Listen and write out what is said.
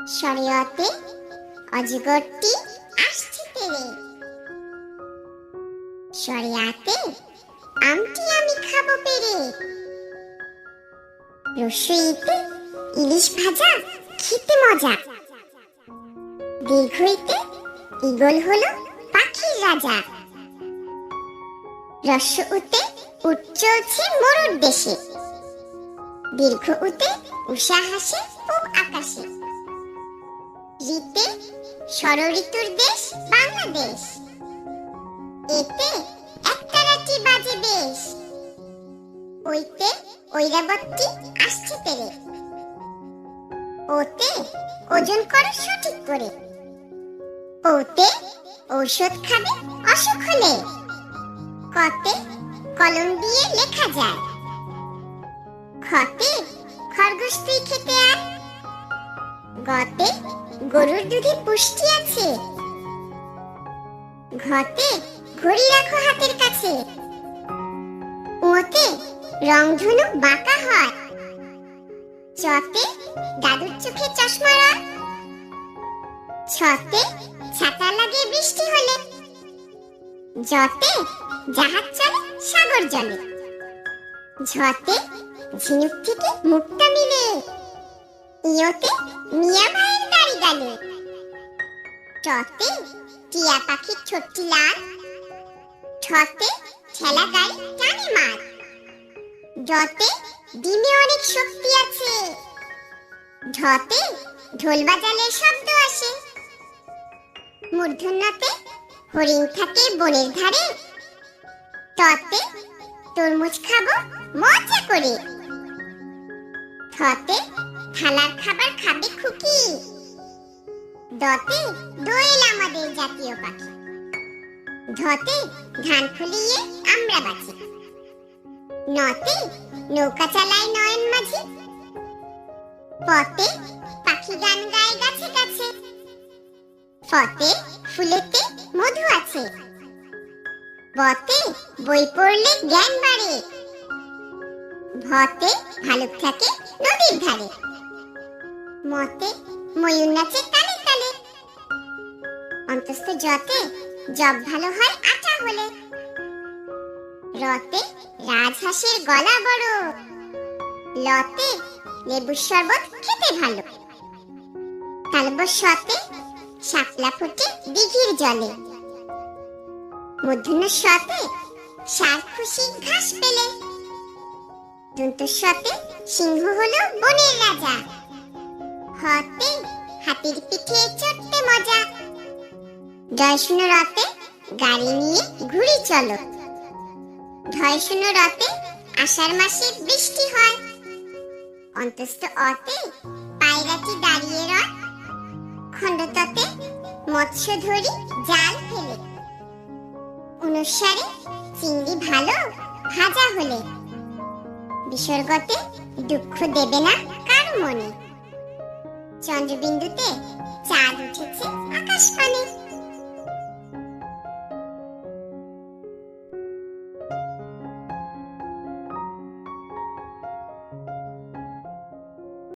শরীয়তে অজগরটি আসছে তেরে। শরিয়াতে আমটি আমি খাবো পেরে। রসইতে ইলিশ ভাজা খেতে মজা। দীর্ঘইতে ঈগল হলো পাখির রাজা। রস্য উতে উট চলছে মরুর দেশে। দীর্ঘ উতে উষা হাসে পূব আকাশে। ঋতে ষড়ঋতুর দেশ বাংলাদেশ। এতে একটা রাটি বাজে বেশ। ওইতে ঐরাবতী আসছে তেরে। ওতে ওজন করো সঠিক করে। ওতে ঔষধ খাবে অসুখ হলে। কতে কলম দিয়ে লেখা যায়। খতে খরগোশ তুই খেতে আয়। গতে গরুর দুধে পুষ্টি আছে। ঘতে ঘড়ি রাখো হাতের কাছে। ওতে রংধনু বাঁকা হয়। চতে দাদুর চোখে চশমা রয়। ছতে ছাতা লাগে বৃষ্টি হলে। জতে জাহাজ চলে সাগর জলে। ঝতে ঝিনুক থেকে মুক্তা মিলে। ইয়োতে মিয়া ভাইয়ের দাড়ি গালে। টতে টিয়া পাখির ঠোঁটটি লাল। ঠতে ঠেলা গাড়ি টানে মার। ডতে ডিমে অনেক শক্তি আছে। ঢতে ঢোল বাজালে শব্দ আসে। মূর্ধন্যতে হরিণ থাকে বনের ধারে। টতে তরমুজ খাবো মজা করে। থতে থালার খাবার খাবে খুকি। দতে দোয়েল আমাদের জাতীয় পাখি। ধতে ধান ফলিয়ে আমরা বাঁচি। নতে নৌকা চালায় নয়ন মাঝি। পতে পাখি গান গায় গাছে গাছে। ফতে ফুলেতে মধু আছে। বতে বই পড়লে জ্ঞান বাড়ে। ভতে ভালুক থাকে নদীর ধারে। মতে ময়ূর নাচে তালে তালে। অন্তস্থ জতে জব ভালো হয় আটা হলে। রতে রাজহাঁসের গলা বড়। লতে লেবুর শরবত খেতে ভালো। তালবস্যতে শাপলা ফোটে দিঘির জলে। মূর্ধন্য শতে ষাঁড় খুশি ঘাস পেলে। দন্তস্বতে সিংহ হলো বনের রাজা। হতে হাতির পিঠে চড়তে মজা। জয়শূন্য রতে গাড়ি নিয়ে ঘুরি চলো। ঢয়শূন্য রতে আষাঢ় মাসে বৃষ্টি হয়। অন্তস্থ অতে পায়রাটি দাঁড়িয়ে রয়। খণ্ডততে মৎস্য ধরি জাল ফেলে। অনুসারে চিংড়ি ভালো ভাজা হলে। বিসর্গতে দুঃখ দেবে না কারো মনে। চন্দ্রবিন্দুতে চাঁদ উঠেছে